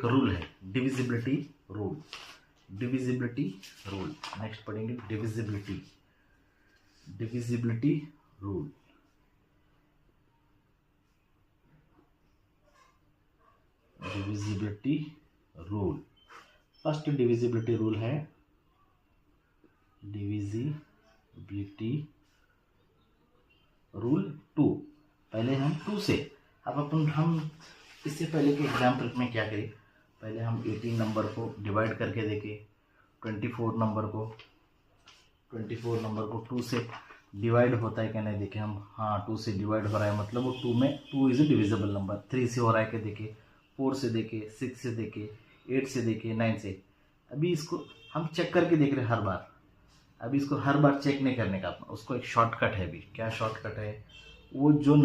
Rule है, divisibility rule. Divisibility rule next पढ़ेंगे, divisibility rule. Divisibility rule, first divisibility rule है divisibility rule 2। पहले हम 2 से, अब हम इससे पहले के एग्जाम्पल में क्या करें, पहले हम 18 नंबर को डिवाइड करके देखें, 24 नंबर को 2 से डिवाइड होता है क्या नहीं देखें हम। हाँ 2 से डिवाइड हो रहा है, मतलब वो 2 में 2 इज ए डिविजिबल नंबर। 3 से हो रहा है क्या देखें, 4 से देखें, 6 से देखें, 8 से देखें, 9 से। अभी इसको हम चेक करके देख रहे हैं हर बार। अभी इसको हर बार चेक नहीं करने का, उसको एक शॉर्टकट है। अभी क्या शॉर्टकट है, वो जो भी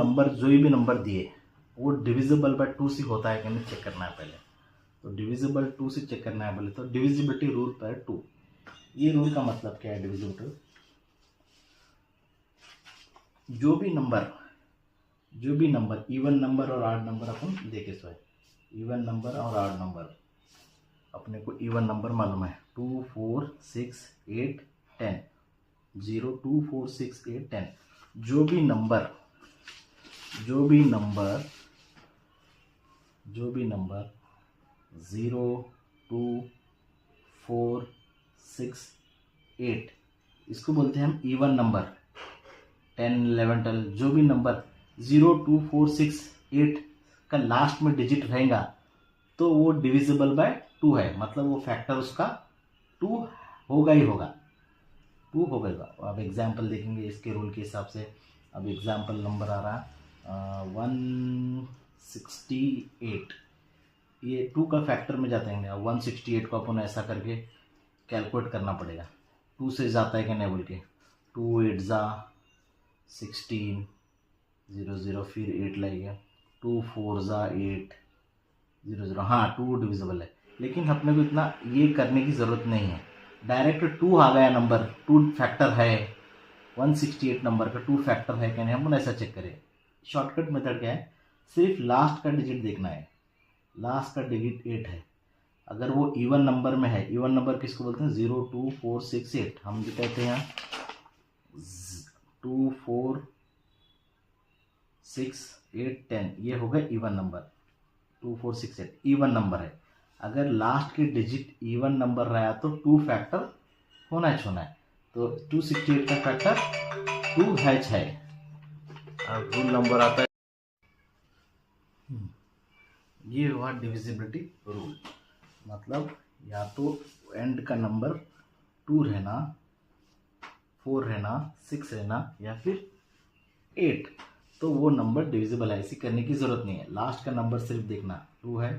नंबर दिए वो डिविजिबल बाय 2 से होता है कि नहीं चेक करना है पहले। तो डिविजिबल 2 से चेक करना है पहले। तो डिविजिबिलिटी रूल पर 2, ये रूल का मतलब क्या है, डिविजिबिलिटी जो भी नंबर इवन नंबर और ऑड नंबर अपन देखे सो है। इवन नंबर और ऑड नंबर, अपने को इवन नंबर मालूम है 2 4 6 8 10, 0 2 4 6 8 10। जो भी नंबर 0 2 4 6 8 इसको बोलते हैं हम इवन नंबर। 10 11 12 जो भी नंबर 0 2 4 6 8 का लास्ट में डिजिट रहेगा तो वो डिविजिबल बाय 2 है, मतलब वो फैक्टर उसका 2 होगा ही होगा, 2 होगा। अब एग्जाम्पल देखेंगे इसके रूल के हिसाब से। अब एग्जाम्पल नंबर आ रहा 168, ये 2 का फैक्टर में जाते हैं। 168 को अपन ऐसा करके कैलकुलेट करना पड़ेगा, 2 से जाता है कि नहीं बोल के। 2 8 जा 16 0 0, फिर 8 लगेगा, 2 4 जा 8 0 0। हाँ 2 डिविजिबल है, लेकिन अपने को इतना ये करने की ज़रूरत नहीं है। डायरेक्ट 2 आ गया नंबर, 2 फैक्टर है, 168 नंबर का 2 फैक्टर है क्या नहीं, हम ऐसा चेक करें। शॉर्टकट मेथड क्या है, सिर्फ लास्ट का डिजिट देखना है। लास्ट का डिजिट 8 है, अगर वो इवन नंबर में है, इवन नंबर किसको बोलते हैं, 0 2 4 6 8। हम जो कहते हैं 2 4 6 8 10, ये हो गया इवन नंबर। 2 4 6 8 इवन नंबर है। अगर लास्ट के डिजिट इवन नंबर रहा तो 2 फैक्टर होना है। तो 268 का फैक्टर 2 है। अब रूल नंबर आता है, ये हुआ डिविजिबिलिटी रूल। मतलब या तो एंड का नंबर 2 रहना, 4 रहना, 6 रहना या फिर 8, तो वो नंबर डिविजिबल है। ऐसी करने की ज़रूरत नहीं है, लास्ट का नंबर सिर्फ देखना। 2 है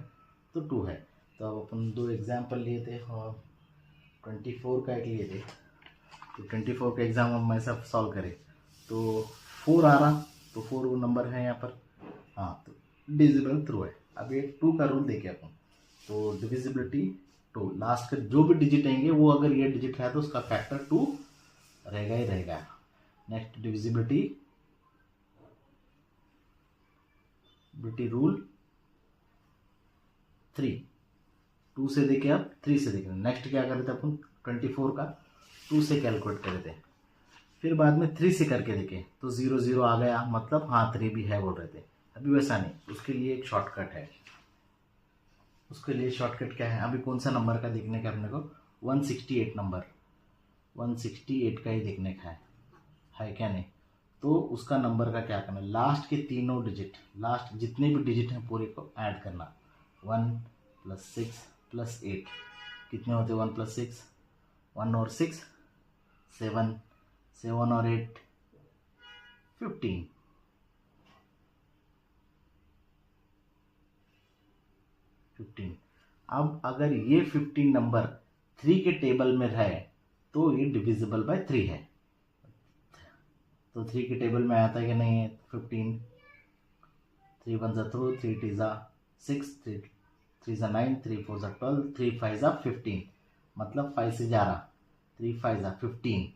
तो 2 है। तो अब अपन 2 एग्जाम्पल लिए थे और 24 का एक लिए थे। तो 24 का एग्ज़ाम हम ऐसा सॉल्व करें तो 4 आ रहा, तो 4 वो नंबर है यहाँ पर। हाँ तो डिविजिबल थ्रू है। अब ये 2 का रूल देखें अपन, तो डिविजिबिलिटी 2, लास्ट का जो भी डिजिट आएंगे वो अगर ये डिजिट है तो उसका फैक्टर 2 रहेगा ही रहेगा। नेक्स्ट डिविजिबिलिटी रूल 3, 2 से देखे आप 3 से देखें। नेक्स्ट क्या कर रहे थे अपन, 24 का 2 से कैलकुलेट कर रहे थे, फिर बाद में 3 से करके देखें तो 0 0 आ गया, मतलब हाँ 3 भी है बोल रहे थे। अभी वैसा नहीं, उसके लिए एक शॉर्टकट है। उसके लिए शॉर्टकट क्या है, अभी कौन सा नंबर का देखने का अपने को, 168 नंबर, 168 का ही देखने का है क्या नहीं। तो उसका नंबर का क्या करना है, लास्ट के तीनों डिजिट, लास्ट जितने भी डिजिट हैं पूरे को ऐड करना। 1 + 6 + 8 कितने होते, 1 + 6 1 और 6 7, 7 और 8 15। अब अगर ये 15 नंबर 3 के टेबल में रहे तो ये डिविजिबल बाय 3 है। तो 3 के टेबल में आता है कि नहीं है 15, 3 1 जा 3, 3 2 जा 6, 3 3 जा 9, 3 4 जा 12, 3 5 जा 15, मतलब 5 से जा रहा, 3 5 जा 15,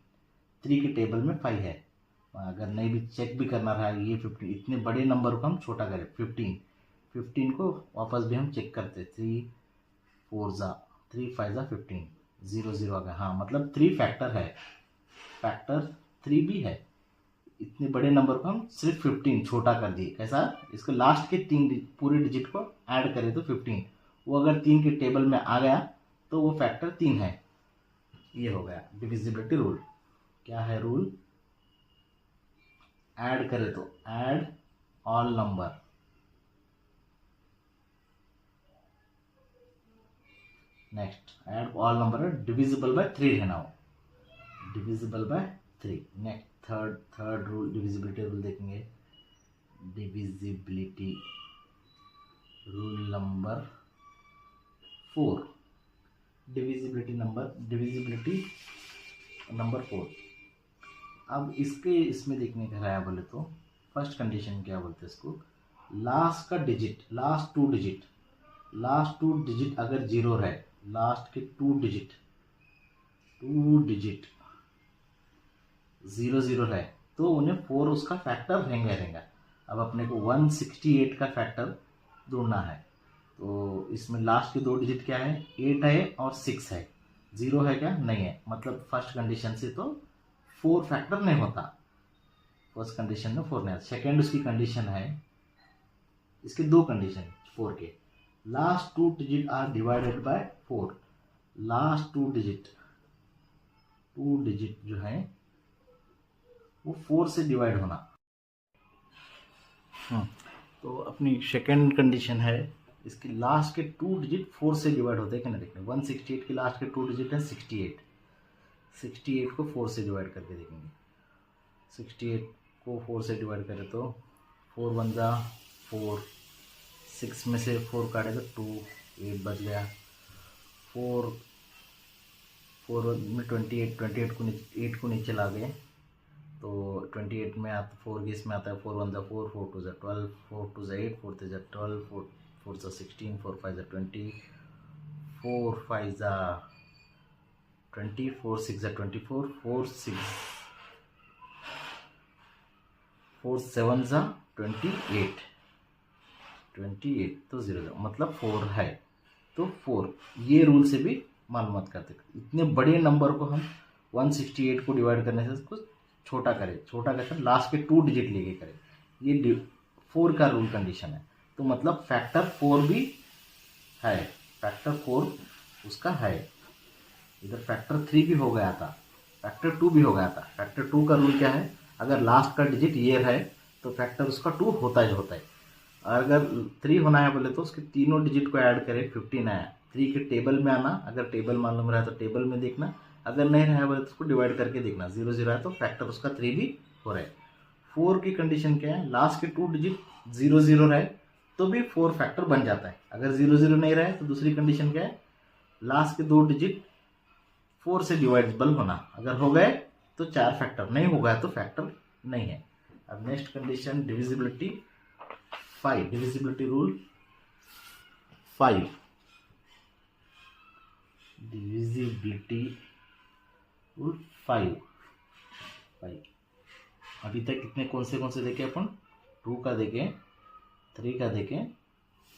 3 के टेबल में 5 है। अगर नहीं भी चेक भी करना रहा ये 15, इतने बड़े नंबर को हम छोटा करें, 15 को वापस भी हम चेक करते, 3 4 जा 3 5 जा 15, 0 0 आ गया। हाँ मतलब 3 फैक्टर है, फैक्टर 3 भी है। इतने बड़े नंबर को हम सिर्फ 15 छोटा कर दिए। कैसा? इसको लास्ट के 3 पूरे डिजिट को ऐड करें तो 15, वो अगर 3 के टेबल में आ गया तो वो फैक्टर 3 है। ये हो गया डिविजिबिलिटी रूल। क्या है रूल? ऐड करें तो add all number, next add all number divisible by 3 है ना, divisible by 3। Next third rule divisibility rule देखेंगे। Divisibility rule number 4, divisibility number 4। अब इसमें देखने का है बोले तो फर्स्ट कंडीशन क्या बोलते हैं इसको, लास्ट का डिजिट, लास्ट टू डिजिट अगर 0 है, लास्ट के 2 डिजिट 0 0 है तो उन्हें 4 उसका फैक्टर रहेगा। अब अपने को 168 का फैक्टर ढूंढना है, तो इसमें लास्ट के 2 डिजिट क्या है, 8 है और 6 है। 0 है क्या? नहीं है। मतलब फर्स्ट कंडीशन से तो 4 फैक्टर नहीं होता, फर्स्ट कंडीशन में 4 नहीं आता। सेकेंड उसकी कंडीशन है, इसके 2 कंडीशन 4 के, last 2 digit are divided by 4। Last 2 digit जो है वो 4 से डिवाइड होना। तो अपनी सेकेंड कंडीशन है, इसकी लास्ट के 2 डिजिट 4 से डिवाइड होते हैं कि नहीं देखना। 168 के लास्ट के 2 डिजिट है 68 को 4 से डिवाइड करके देखेंगे। 68 को 4 से डिवाइड करें तो 4 1 जा 4, 6 में से 4 काटे तो 2, 8 बच गया। 4 में 28 को 8 को नीचे ला गए तो 28 में आता 4 के इसमें आता है 4 1 जा 4, 4 2 जा 12, 4 2 जा 8, 4 3 जा 12, 4 जा 16, 4 5 जा 20, 4 5 जा 20, 4 6 जा 24, 4 7 जा 28 तो 0 मतलब 4 है। तो 4 ये रूल से भी मालूमात करते। इतने बड़े नंबर को हम 168 को डिवाइड करने से उसको छोटा करें, छोटा करके लास्ट के 2 डिजिट लेके करें, ये 4 का रूल कंडीशन है। तो मतलब फैक्टर 4 भी है, फैक्टर 4 उसका है। इधर फैक्टर 3 भी हो गया था, फैक्टर 2 भी हो गया था। फैक्टर 2 का रूल क्या है, अगर लास्ट का डिजिट ये है तो फैक्टर उसका 2 होता ही होता है। और अगर 3 होना है बोले तो उसके तीनों डिजिट को ऐड करें 15 आया। 3 के टेबल में आना, अगर टेबल मालूम रहा तो टेबल में देखना, अगर नहीं रहा बोले तो उसको डिवाइड करके देखना। 0 0 है तो फैक्टर उसका 3 भी हो रहा है। 4 की कंडीशन क्या है, लास्ट के 2 डिजिट 0 0 रहे तो भी 4 फैक्टर बन जाता है। अगर 0 0 नहीं रहे तो दूसरी कंडीशन क्या है, लास्ट के 2 डिजिट 4 से डिवाइडेबल होना। अगर हो गए तो 4 फैक्टर, नहीं हो गया तो फैक्टर नहीं है। अब next condition divisibility 5, divisibility rule 5, divisibility rule 5। अभी तक कितने कौन से देखे अपन, 2 का देखे, 3 का देखे,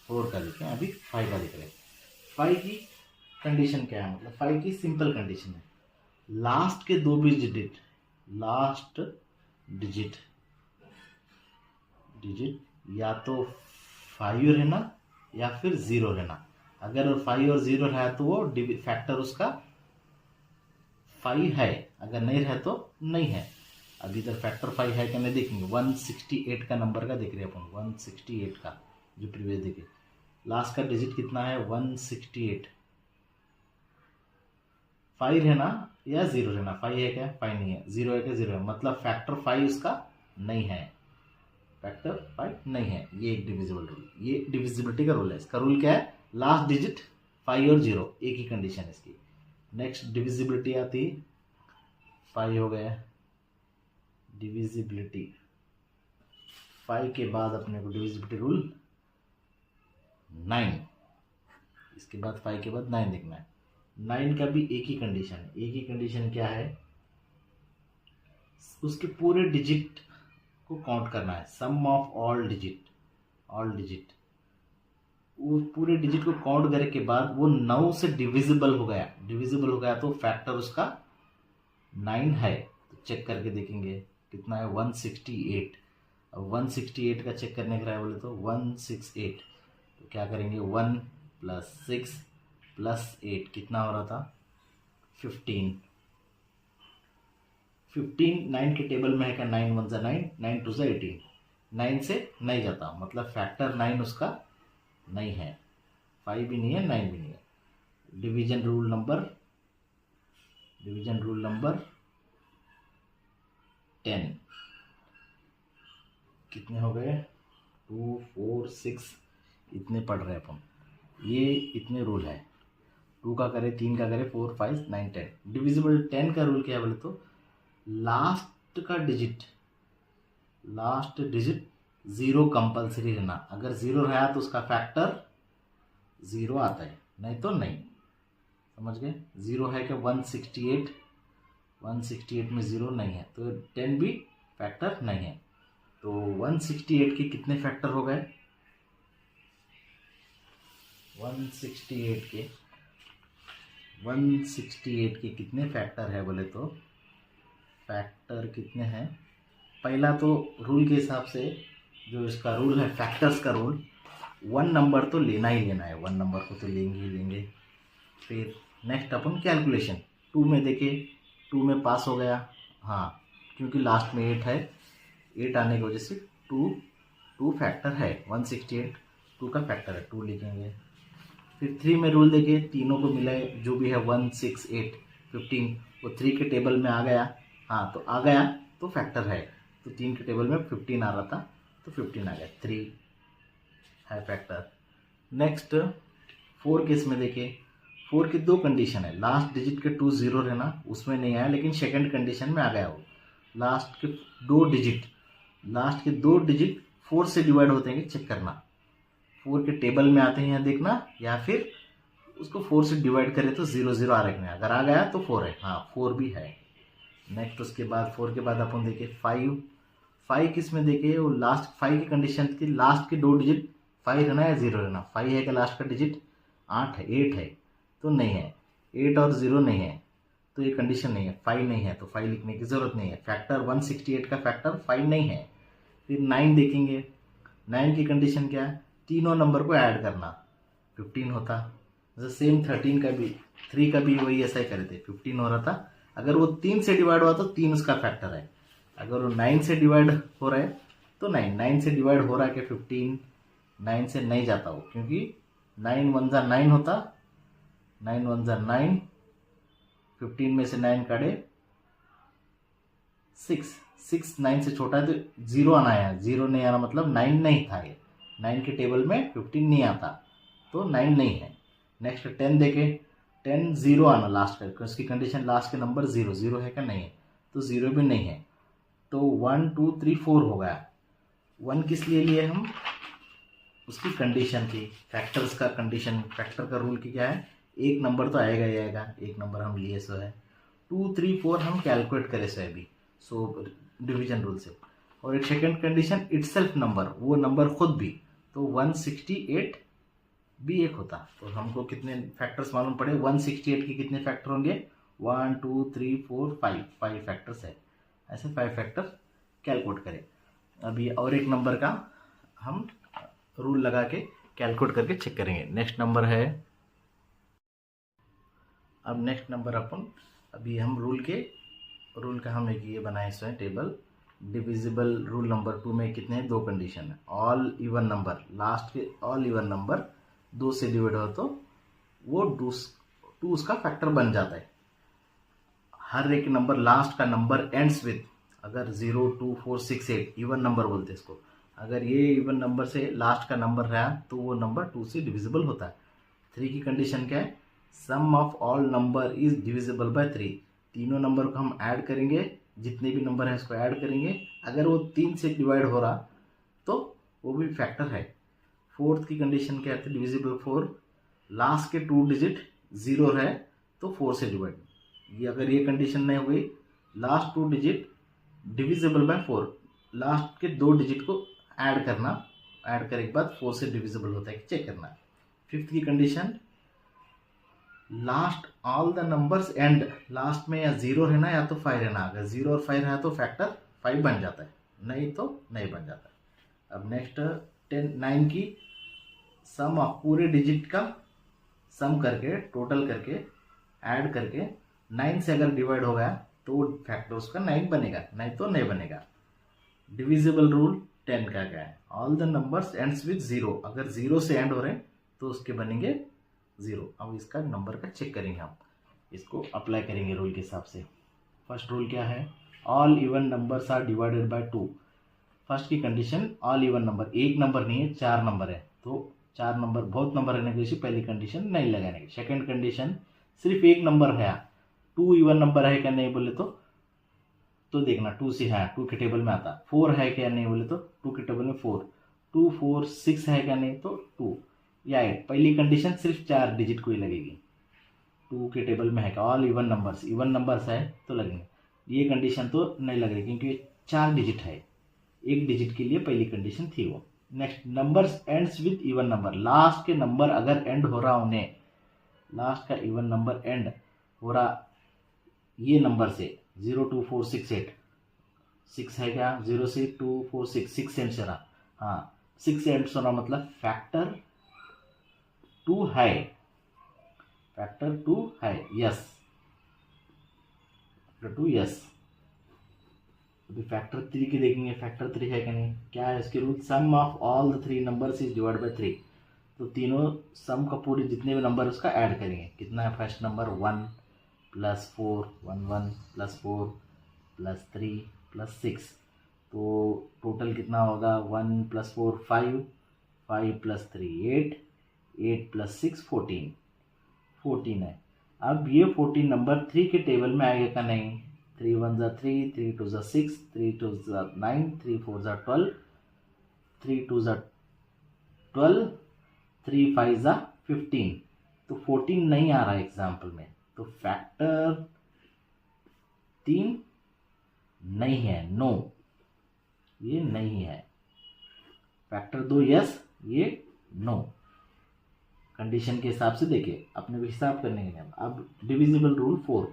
4 का देखे, अभी 5 का देख रहे हैं। 5 की कंडीशन क्या है, मतलब 5 की सिंपल कंडीशन है, लास्ट के 2 डिजिट, लास्ट डिजिट या तो 5 रहना या फिर 0 रहना। अगर 5 और 0 रहा तो वो फैक्टर उसका 5 है, अगर नहीं रहा तो नहीं है। अभी इधर फैक्टर 5 है क्या नहीं देखेंगे। 168 का नंबर का देख रहे हैं अपन, 168 का जो प्रीवियस देखे, लास्ट का डिजिट कितना है 168। 5 रहना या 0 रहना, 5 है क्या, 5 नहीं है, 0 है क्या, 0 है, मतलब फैक्टर 5 उसका नहीं है, फैक्टर 5 नहीं है। ये एक डिविजिबल रूल, ये डिविजिबिलिटी का रूल है। इसका रूल क्या है, लास्ट डिजिट 5 और 0 एक ही कंडीशन है इसकी। नेक्स्ट डिविजिबिलिटी आती, 5 हो गया डिविजिबिलिटी। 5 के बाद अपने को डिविजिबिलिटी रूल 9, इसके बाद 5 के बाद 9 देखना है। 9 का भी एक ही कंडीशन है। एक ही कंडीशन क्या है, उसके पूरे डिजिट को काउंट करना है, सम ऑफ ऑल डिजिट वो पूरे डिजिट को काउंट करने के बाद वो 9 से डिविजिबल हो गया तो फैक्टर उसका 9 है। तो चेक करके देखेंगे कितना है, 168। अब 168 का चेक करने का है बोले तो 168, तो क्या करेंगे 1 + 6 + 8 कितना हो रहा था 15। 15 9 के टेबल में है क्या, 9 × 1 = 9, 9 × 2 = 18, 9 से नहीं जाता, मतलब फैक्टर 9 उसका नहीं है, 5 भी नहीं है 9 भी नहीं है। डिवीजन रूल नंबर 10 कितने हो गए, 2 4 6 इतने पढ़ रहे हैं अपन, ये इतने रूल है। 2 का करें, 3 का करें, 4 5 9 10। डिविजिबल 10 का रूल क्या है बोले तो लास्ट डिजिट 0 कंपल्सरी रहना। अगर 0 रहा तो उसका फैक्टर 0 आता है, नहीं तो नहीं। समझ गए, 0 है कि 168 में 0 नहीं है तो 10 भी फैक्टर नहीं है। तो 168 के कितने फैक्टर हो गए, 168 के कितने फैक्टर है बोले तो फैक्टर कितने हैं। पहला तो रूल के हिसाब से जो इसका रूल है फैक्टर्स का रूल, 1 नंबर तो लेना ही लेना है, 1 नंबर को तो लेंगे ही लेंगे। फिर नेक्स्ट अपन कैलकुलेशन, 2 में देखे 2 में पास हो गया, हाँ क्योंकि लास्ट में 8 है, 8 आने की वजह से 2 फैक्टर है, 168 2 का फैक्टर है, 2 लिखेंगे। फिर 3 में रूल देखे, तीनों को मिलाए जो भी है 1 6 8 15, वो 3 के टेबल में आ गया, हाँ तो आ गया तो फैक्टर है, तो 3 के टेबल में 15 आ रहा था तो 15 आ गया, 3 है फैक्टर। नेक्स्ट 4 केस में देखे, 4 की 2 कंडीशन है, लास्ट डिजिट के 2 0 रहना, उसमें नहीं आया, लेकिन सेकंड कंडीशन में आ गया वो, लास्ट के 2 डिजिट 4 से डिवाइड होते हैं कि चेक करना, 4 के टेबल में आते हैं यहाँ देखना, या फिर उसको 4 से डिवाइड करें तो 0 0 आ रखना है, अगर आ गया तो 4 है, हाँ 4 भी है। नेक्स्ट उसके बाद 4 के बाद अपन देखे 5 किस में देखे, वो लास्ट 5 की कंडीशन थी, लास्ट के 2 डिजिट 5 रहना या 0 रहना, 5 है कि लास्ट का डिजिट 8 है तो नहीं है, 8 और 0 नहीं है तो ये कंडीशन नहीं है, 5 नहीं है तो 5 लिखने की ज़रूरत नहीं है, फैक्टर 168 का फैक्टर 5 नहीं है। फिर 9 देखेंगे, 9 की कंडीशन क्या है, तीनों नंबर को ऐड करना, 15 होता, जैसे सेम 13 का भी 3 का भी वही ऐसा ही करे थे, 15 हो रहा था, अगर वो 3 से डिवाइड हुआ तो 3 उसका फैक्टर है, अगर वो 9 से डिवाइड हो रहा है तो 9 से डिवाइड हो रहा है कि 15, 9 से नहीं जाता हो, क्योंकि 9 1 = 9 होता, 9 1 = 9, 15 में से 9 काटे 6 9 से छोटा है तो 0 आना है, 0 नहीं आना मतलब 9 नहीं था, ये 9 के टेबल में 15 नहीं आता तो 9 नहीं है। नेक्स्ट 10 देखे, 10 0 आना लास्ट का, उसकी कंडीशन लास्ट के नंबर 0 है क्या, नहीं है तो 0 भी नहीं है, तो 1 2 3 4 हो गया। 1 किस लिए लिए हम, उसकी कंडीशन थी, फैक्टर्स का कंडीशन, फैक्टर का रूल की क्या है, एक नंबर तो आएगा ही आएगा, एक नंबर हम लिए सो है, 2 3 4 हम कैलकुलेट करे सो अभी, सो डिवीजन रूल से। और एक सेकंड कंडीशन इटसेल्फ नंबर, वो नंबर खुद भी, तो 168 भी एक होता, तो हमको कितने फैक्टर्स मालूम पड़े, 168 के कितने फैक्टर होंगे, 1 2 3 4 5 फैक्टर्स है, ऐसे 5 फैक्टर कैलकुलेट करें। अभी और एक नंबर का हम रूल लगा के कैलकुलेट करके चेक करेंगे। नेक्स्ट नंबर है, अब नेक्स्ट नंबर अपन अभी हम रूल का हम एक ये बनाए इसमें टेबल, डिविजिबल रूल नंबर 2 में कितने 2 कंडीशन है, ऑल इवन नंबर, लास्ट के ऑल इवन नंबर 2 से डिवाइड हो तो वो 2 उसका फैक्टर बन जाता है। हर एक नंबर लास्ट का नंबर एंड्स विथ, अगर 0 2 4 6 8 इवन नंबर बोलते हैं इसको, अगर ये इवन नंबर से लास्ट का नंबर रहा तो वो नंबर 2 से डिविजिबल होता है। 3 की कंडीशन क्या है, sum of all number is divisible by 3, तीनों नंबर को हम ऐड करेंगे, जितने भी नंबर है इसको ऐड करेंगे, अगर वो 3 से डिवाइड हो रहा तो वो भी फैक्टर है। 4th की कंडीशन क्या है, डिविजिबल 4, लास्ट के 2 डिजिट 0 है तो 4 से डिवाइड, ये अगर ये कंडीशन नहीं हुई, last 2 digit divisible by 4, last के 2 डिजिट को ऐड करना, ऐड करने के बाद 4 से डिविजिबल होता है कि चेक करना। फिफ्थ की condition, last all the numbers and, last में या 0 रहना या तो 5 रहना। अगर 0 और 5 रहा तो फैक्टर 5 बन जाता है, नहीं तो नहीं बन जाता है। अब नेक्स्ट 9 की सम ऑफ पूरे डिजिट का सम करके, टोटल करके, ऐड करके 9 से अगर डिवाइड हो गया तो फैक्टर उसका 9 बनेगा, नहीं तो नहीं बनेगा। डिविजिबल रूल 10 का क्या है, all the numbers ends with 0, अगर 0 से एंड हो रहे हैं तो उसके बनेंगे 0। अब इसका नंबर का चेक करेंगे, हम इसको अप्लाई करेंगे रूल के हिसाब से। फर्स्ट रूल क्या है, all even numbers are divided by 2। First की कंडीशन ऑल इवन नंबर, एक नंबर नहीं है 4 नंबर है, तो 4 नंबर बहुत नंबर रहने की वजह से पहली कंडीशन नहीं लगाने की। सेकेंड कंडीशन सिर्फ एक नंबर है, 2 इवन नंबर है क्या नहीं बोले तो देखना 2 से है, 2 के टेबल में आता। 4 है क्या नहीं बोले तो 2 के टेबल में 4, 2 4 6 है क्या नहीं तो 2 या 8। पहली कंडीशन सिर्फ 4 डिजिट को ही लगेगी, 2 के टेबल में है क्या, ऑल इवन नंबर्स है तो लगेंगे। ये कंडीशन तो नहीं लग रही क्योंकि ये 4 डिजिट है, एक डिजिट के लिए पहली कंडीशन थी वो। Next, numbers ends with even number, last के नंबर अगर एंड हो रहा उन्हें, लास्ट का इवन नंबर एंड हो रहा ये नंबर से 0 2 4 6 8, 6 है क्या, 0 से 2 4 6 एंड से रहा, हाँ 6 एंड से रहा, मतलब फैक्टर 2 है, फैक्टर 2 है, यस, फैक्टर 2 यस। अभी फैक्टर 3 की देखेंगे, फैक्टर 3 है कि नहीं, क्या है इसके rule, sum of all the 3 numbers is divide by 3। तो तीनों सम का पूरे जितने भी नंबर उसका ऐड करेंगे, कितना है, फर्स्ट नंबर 1 + 4 1 1 + 4 + 3 + 6, तो टोटल कितना होगा, 1 + 4 5, 5 + 3 8, 8 + 6 14, 14 है। अब ये 14 नंबर 3 के टेबल में आएगा का नहीं, 3 1 = 3, 3 2 = 6, 3 2 = 9, 3 4 = 12, 3 2 = 12, 3 5 = 15, तो 14 नहीं आ रहा है एग्जाम्पल में, तो फैक्टर 3 नहीं है, नो, ये नहीं है। फैक्टर 2 यस, ये नो। कंडीशन के हिसाब से देखिए, अपने को हिसाब करने के लिए। अब डिविजिबल रूल 4,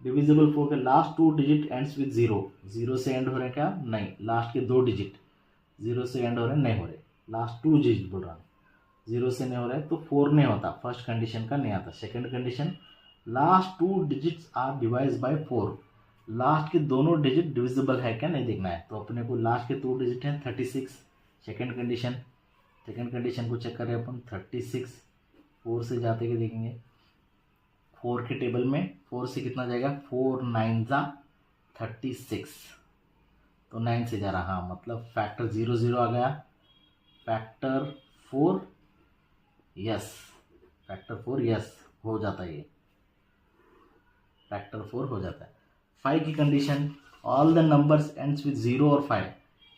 डिविजिबल 4 के लास्ट 2 डिजिट एंड्स विद 0, 0 से एंड हो रहे हैं क्या, नहीं, लास्ट के 2 डिजिट 0 से एंड हो रहे हैं, नहीं हो रहे, लास्ट 2 डिजिट बोल रहा हूँ, 0 से नहीं हो रहा है तो 4 नहीं होता, फर्स्ट कंडीशन का नहीं आता। Second condition, last 2 digits are divide by 4, last के दोनों डिजिट डिविजिबल है क्या नहीं देखना है, तो अपने को लास्ट के 2 डिजिट हैं 36। सेकेंड कंडीशन को चेक करें अपन, 36 4 से जाते के देखेंगे, 4 के टेबल में 4 से कितना जाएगा, 4 9 = 36, तो 9 से जा रहा, हाँ मतलब फैक्टर 0 0 आ गया, फैक्टर 4 यस, फैक्टर 4 यस हो जाता है, ये फैक्टर 4 हो जाता है। 5 की condition, all the numbers ends with 0 और 5,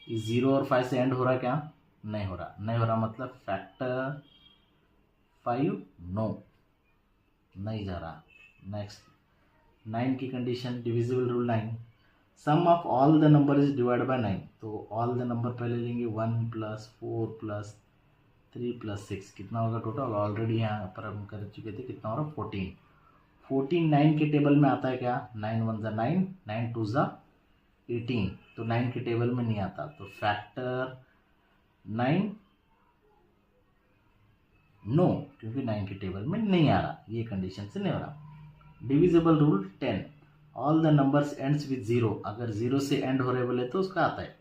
इस 0 और 5 से एंड हो रहा क्या, नहीं हो रहा, मतलब फैक्टर 5 नो, नहीं जा रहा। नेक्स्ट 9 की condition, divisible rule 9, sum of all the number is divide by 9, तो ऑल द नंबर पहले लेंगे, 1 + 4 + 3 + 6, कितना होगा टोटल, ऑलरेडी यहाँ पर हम कर चुके थे, कितना हो रहा, 14, 14 9 के टेबल में आता है क्या, 9 1 = 9, 9 2 = 18, तो 9 के टेबल में नहीं आता, तो फैक्टर 9 नो, क्योंकि 9 के टेबल में नहीं आ रहा, ये कंडीशन से नहीं हो रहा। Divisible rule 10, all the numbers ends with 0, अगर 0 से एंड हो रहे बोले तो उसका आता है,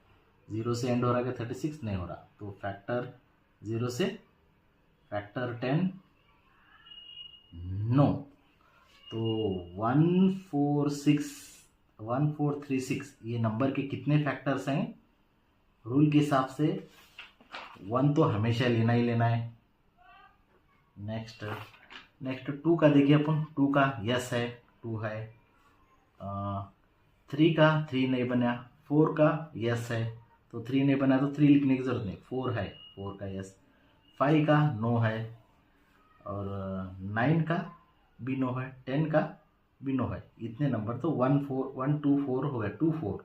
0 से एंड हो रहा है 36 नहीं हो रहा, तो फैक्टर 0 से फैक्टर 10 नो, तो 1436 ये नंबर के कितने फैक्टर्स हैं, रूल के हिसाब से 1 तो हमेशा लेना ही लेना है। नेक्स्ट 2 का देखिए अपन, 2 का यस है, 2 है, 3 का 3 नहीं बना, 4 का यस है, तो 3 नहीं बना तो 3 लिखने की जरूरत नहीं, 4 है, 4 का यस, 5 का नो है, और 9 का भी नो है, 10 का भी नो है, इतने नंबर तो 1 2 4 हो गया, 2 4,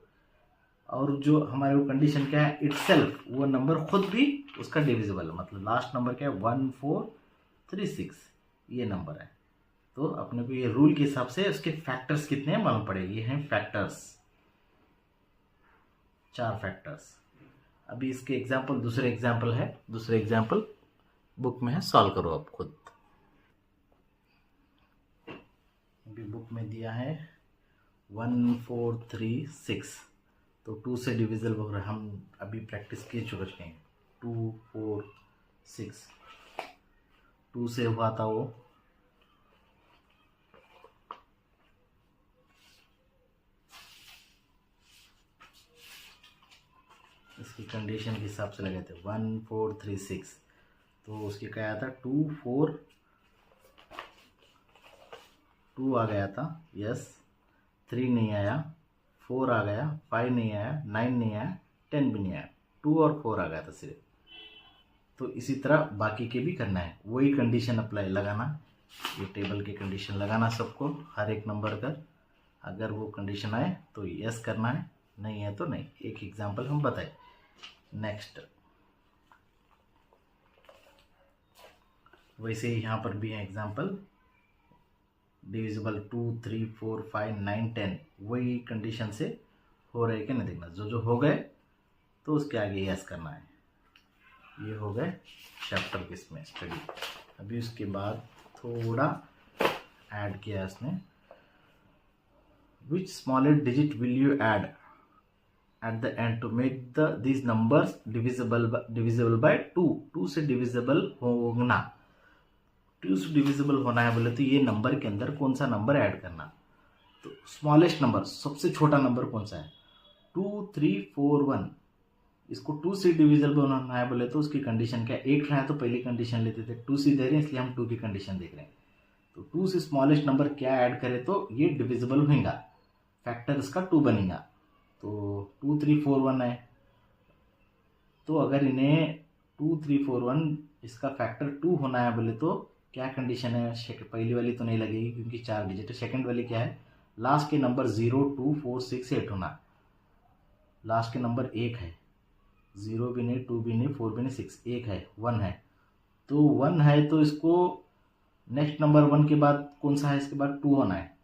और जो हमारे वो कंडीशन क्या है, इटसेल्फ वो नंबर खुद भी उसका डिविजिबल, मतलब लास्ट नंबर क्या है, 1 4 36 ये नंबर है। तो अपने को ये रूल के हिसाब से उसके फैक्टर्स कितने हैं मालूम पड़ेगा। ये हैं फैक्टर्स, 4 फैक्टर्स। अभी इसके एग्जाम्पल, दूसरे एग्जाम्पल है, दूसरे एग्जाम्पल बुक में है, सॉल्व करो आप खुद। अभी बुक में दिया है 1436, तो 2 से डिविजल हो रहा है, हम अभी प्रैक्टिस किए चुके हैं। 2 4 6, 2 से हुआ था वो इसकी कंडीशन के हिसाब से लगे थे 1436, तो उसकी क्या आया था 2 4 2 आ गया था, यस। 3 नहीं आया, 4 आ गया, 5 नहीं आया, 9 नहीं आया, 10 भी नहीं आया, 2 और 4 आ गया था सिर्फ। तो इसी तरह बाकी के भी करना है, वही कंडीशन अप्लाई लगाना, ये टेबल की कंडीशन लगाना सबको, हर एक नंबर का। अगर वो कंडीशन आए तो यस करना है, नहीं है तो नहीं। एक एग्जांपल हम बताए। नेक्स्ट, वैसे ही यहाँ पर भी है एग्जांपल, डिविजिबल 2 3 4 5 9 10, वही कंडीशन से हो रहे कि नहीं देखना, जो जो हो गए तो उसके आगे यस करना है। ये हो गए चैप्टर किसमें स्टडी। अभी उसके बाद थोड़ा ऐड किया इसने, which smallest digit will you add at the end to make these numbers divisible by 2। 2 से डिविजिबल होना, 2 से डिविजिबल होना है बोले तो ये नंबर के अंदर कौन सा नंबर ऐड करना। तो स्मॉलेस्ट नंबर, सबसे छोटा नंबर कौन सा है, 2 3 4 1। इसको 2 से डिविजिबल होना है बोले तो उसकी कंडीशन क्या है, 1 है तो पहली कंडीशन लेते थे, 2 से दे रहे हैं इसलिए हम 2 की कंडीशन देख रहे हैं। तो 2 से स्मॉलेस्ट नंबर क्या ऐड करे तो ये डिविजिबल होगा, फैक्टर इसका 2 बनेगा। तो 2 3 4 1 है, तो अगर इन्हें 2 3 4 1 इसका फैक्टर 2 होना है बोले तो क्या कंडीशन है, पहली वाली तो नहीं लगेगी क्योंकि 4 डिजिट है। सेकंड वाली क्या है, लास्ट के नंबर 0 2 4 6 8 होना, लास्ट के नंबर 1 है, 0 भी नहीं 2 भी नहीं 4 भी नहीं 6, 1 है, 1 है। तो 1 है तो इसको नेक्स्ट नंबर 1 के बाद कौन सा है, इसके बाद 2 होना है।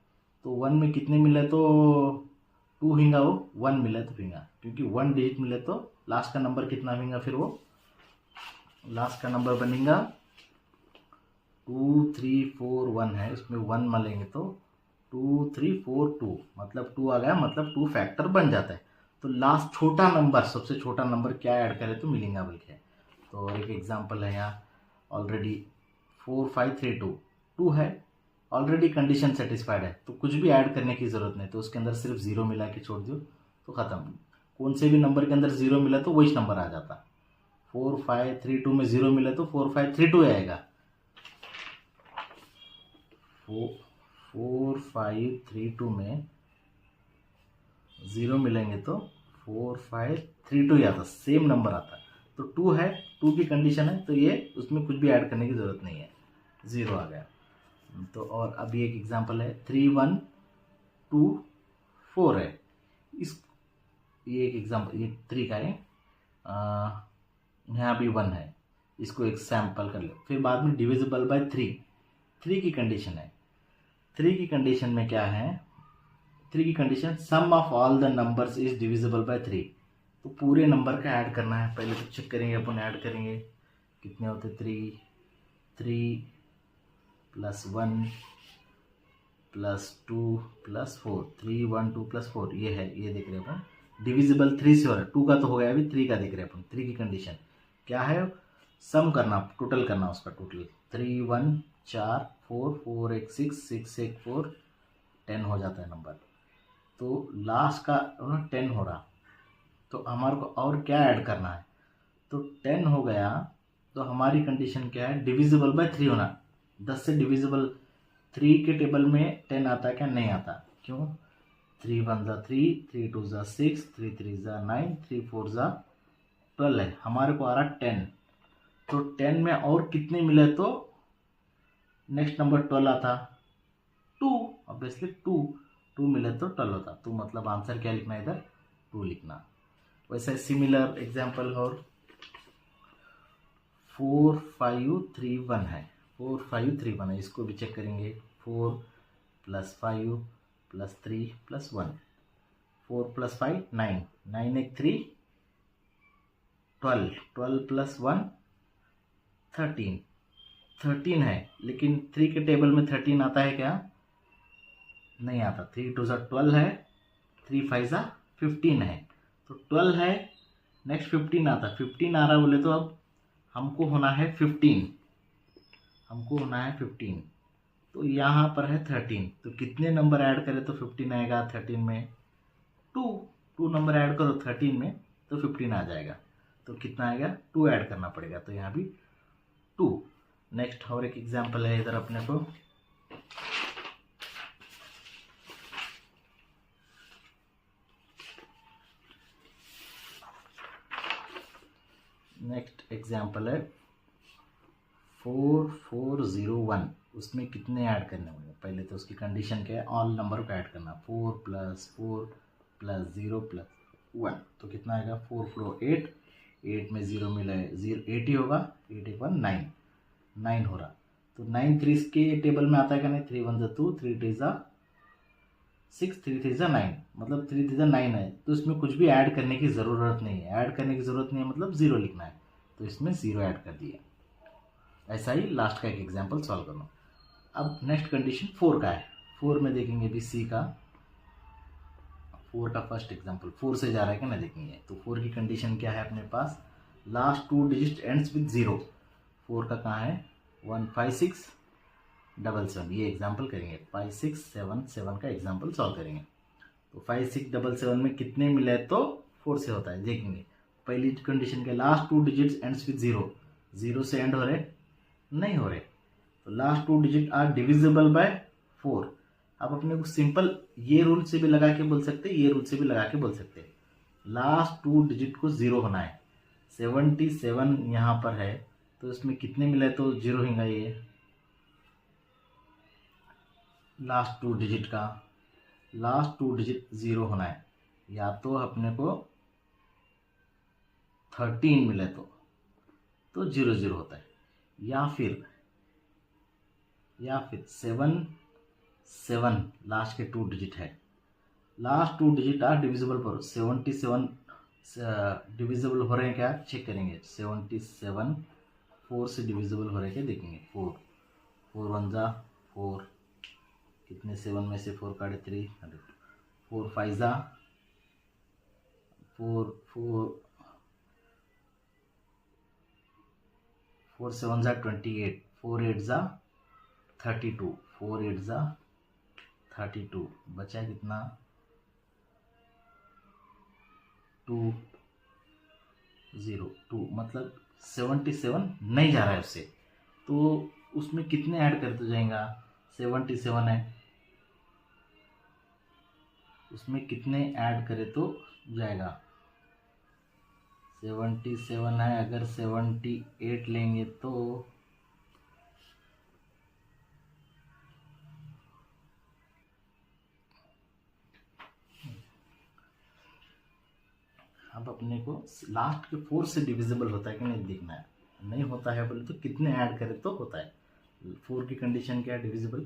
तो 1 में कितने मिले तो 2 हिंगा, वो 1 मिले तो हिंगा, क्योंकि 1 डिजिट मिले तो लास्ट का नंबर कितना होगा, फिर वो लास्ट का नंबर बनेगा 2 3 4 1 है, इसमें 1 मिलेंगे तो 2 3 4 2, मतलब 2 आ गया, मतलब 2 फैक्टर बन जाता है। तो लास्ट छोटा नंबर, सबसे छोटा नंबर क्या ऐड करे तो मिलेगा बोल के। तो एक एग्जांपल है यहाँ, ऑलरेडी 4 5 3 2, 2 है, ऑलरेडी कंडीशन सेटिस्फाइड है, तो कुछ भी ऐड करने की ज़रूरत नहीं, तो उसके अंदर सिर्फ 0 मिला के छोड़ दो तो ख़त्म। कौन से भी नंबर के अंदर 0 मिला तो वही नंबर आ जाता। 4 5 3 2 में 0 मिला तो 4 5 3 2 आएगा। 4 5 3 2 में 0 मिलेंगे तो 4 5 3 2 ही आता, सेम नंबर आता। तो 2 है, 2 की कंडीशन है, तो ये उसमें कुछ भी ऐड करने की ज़रूरत नहीं है, 0 आ गया। तो और अभी एक एग्जांपल है 3 1 2 4 है, इस ये एक एग्जांपल, ये 3 का है, यहाँ भी 1 है, इसको एक सैंपल कर लो। फिर बाद में डिविजिबल बाय 3 की कंडीशन है। 3 की कंडीशन में क्या है, 3 की condition sum of all the numbers is divisible by 3। तो पूरे नंबर का ऐड करना है, पहले तो चेक करेंगे अपन, ऐड करेंगे कितने होते, 3 प्लस 1 प्लस 2 प्लस 4, 3 1 2 प्लस 4, ये है, ये देख रहे हैं अपन, डिविजिबल 3 से हो रहा है, 2 का तो हो गया, अभी 3 का देख रहे हैं अपन। 3 की कंडीशन क्या है, सम करना, टोटल करना उसका, टोटल 3 1 4 4 4 1 6 6 1 4 10 हो जाता है नंबर। तो लास्ट का 10 हो रहा, तो हमारे को और क्या ऐड करना है, तो 10 हो गया, तो हमारी कंडीशन क्या है, डिविजिबल बाय 3 होना। 10 से डिविजिबल 3 के टेबल में 10 आता है क्या, नहीं आता, क्यों, 3 1 ज़ा 3 3 2 ज़ा 6 3 3 ज़ा 9 3 4 ज़ा 12 है, हमारे को आ रहा 10। तो 10 में और कितने मिले तो नेक्स्ट नंबर 12 आता, 2, ऑब्वियसली 2 मिले तो 12 होता। तो मतलब आंसर क्या लिखना है इधर, 2 लिखना। वैसे सिमिलर एग्जाम्पल और 4 5 3 1 है, 4 5 3 1 है, इसको भी चेक करेंगे। 4 + 5 + 3 + 1, 4 + 5 9, 9 1 3 12, 12 + 1 13, 13 है, लेकिन 3 के टेबल में 13 आता है क्या? नहीं आता। 3 2 12 है, 3 5 15 है, तो 12 है, नेक्स्ट 15 आता। 15 आ रहा बोले तो अब हमको होना है 15, हमको होना है 15, तो यहाँ पर है 13, तो कितने नंबर ऐड करें तो 15 आएगा? 13 में 2 नंबर ऐड करो 13 में तो 15 आ जाएगा। तो कितना आएगा? 2 ऐड करना पड़ेगा, तो यहाँ भी 2। नेक्स्ट और एक एग्जाम्पल है इधर अपने को। नेक्स्ट एग्जाम्पल है 4401। उसमें कितने ऐड करने होंगे? पहले तो उसकी कंडीशन क्या है? ऑल नंबर को ऐड करना। 4 + 4 + 0 + 1, तो कितना आएगा? 4 4 8, 8 में 0 मिला है, 0 8 ही होगा, 8 1 9, 9 हो रहा। तो 9 3 के टेबल में आता है क्या? नहीं। 3 1 2, 3 2 6, 3 3 9, मतलब 3 3 9 है, तो इसमें कुछ भी ऐड करने की ज़रूरत नहीं है। ऐड करने की ज़रूरत नहीं है मतलब 0 लिखना है, तो इसमें 0 ऐड कर दिया। ऐसा ही लास्ट का एक एग्जाम्पल सॉल्व करना। अब नेक्स्ट कंडीशन 4 का है। 4 में देखेंगे भी सी का, 4 का फर्स्ट एग्जाम्पल 4 से जा रहा है क्या? ना देखेंगे। तो 4 की कंडीशन क्या है अपने पास? Last 2 digit ends with 0। 4 का कहाँ है? 1 5 6 7 7, ये एग्जाम्पल करेंगे। 5 6 7 7 का एग्जाम्पल सॉल्व करेंगे। तो 5 6 7 7 में कितने मिले तो 4 से होता है, देखेंगे। पहली कंडीशन के लास्ट 2 डिजिट्स एंड्स विद 0, 0 से एंड हो रहे? नहीं हो रहे, तो last 2 digit are divisible by 4। अब अपने को सिंपल ये रूल से भी लगा के बोल सकते, ये रूल से भी लगा के बोल सकते। लास्ट 2 डिजिट को 0 होना है। 77 यहाँ पर है, तो इसमें कितने मिले तो 0 होगा। ये लास्ट 2 डिजिट का लास्ट 2 डिजिट 0 होना है, या तो अपने को 13 मिले तो 0 0 होता है, या फिर 7 7 लास्ट के 2 डिजिट है। लास्ट 2 डिजिट आर डिविजिबल पर 77 डिविजिबल हो रहे हैं क्या? चेक करेंगे। 77 4 से डिविजिबल हो रहे हैं क्या? देखेंगे। 4 4 1 4, कितने 7 में से 4 काटे? 3, 4 5 4 4 4 7 28, 4 8 32, 4 8 32, बचा है कितना? 2 0 2, मतलब 77 नहीं जा रहा है उससे, तो उसमें कितने ऐड करते जाएगा? 77 है, उसमें कितने ऐड करे तो जाएगा? 77 है, अगर 78 लेंगे तो अब अपने को लास्ट के 4 से डिविजिबल होता है कि नहीं देखना है। नहीं होता है बोले तो कितने ऐड करे तो होता है। 4 की कंडीशन क्या है? डिविजिबल।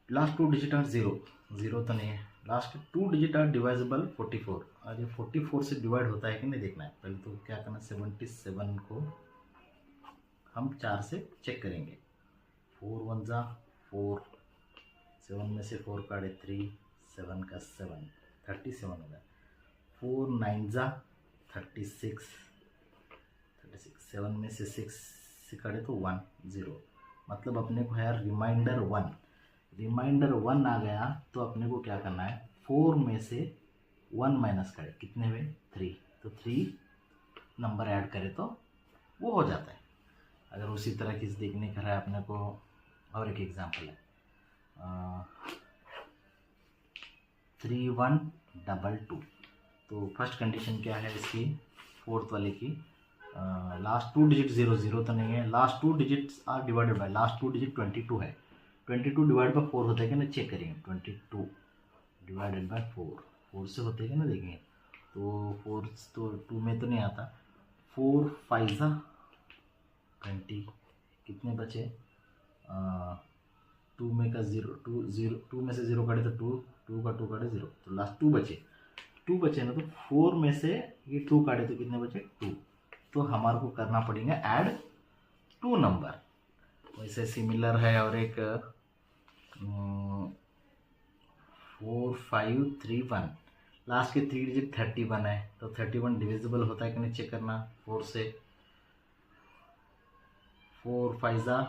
लास्ट 2 डिजिट आर 0 0 तो नहीं है। लास्ट 2 डिजिट आर डिवाइजिबल 44, और ये 44 से डिवाइड होता है कि नहीं देखना है। पहले तो क्या करना? 77 को हम 4 से चेक करेंगे। 4 1 4, 7 में से 4 काटे 3, 7 का 7, 37 होगा। 4 9 36, 7 में से 6 से काटे तो 1 0, मतलब अपने को है रिमाइंडर 1। रिमाइंडर 1 आ गया तो अपने को क्या करना है? 4 में से 1 माइनस करें, कितने हुए? 3, तो 3 नंबर ऐड करें तो वो हो जाता है। अगर उसी तरह की देखने का है अपने को, और एक एग्जांपल है 3 1 2 2। तो फर्स्ट कंडीशन क्या है इसकी? फोर्थ वाले की, लास्ट 2 डिजिट 0 0 तो नहीं है। Last 2 digits are divided by, last 2 digit 22 है। 22 डिवाइड बाय 4 होता है क्या ना? चेक करेंगे। 22 डिवाइडेड बाय 4 से होते हैं क्या ना? देखेंगे। तो 4 तो 2 में तो नहीं आता। 4 5 20, कितने बचे? टू में का ज़ीरो, टू में से ज़ीरो काटे तो टू का टू काटे ज़ीरो, तो लास्ट टू बचे ना, तो 4 में से ये 2 काटे तो कितने बचे 2। तो हमारे को करना पड़ेगा ऐड 2 नंबर। वैसे सिमिलर है और एक 4 5 3 1, लास्ट के 3 डिजिट 31 है, तो 31 डिविजिबल होता है कि नहीं चेक करना 4 से। 4 5 ज़ा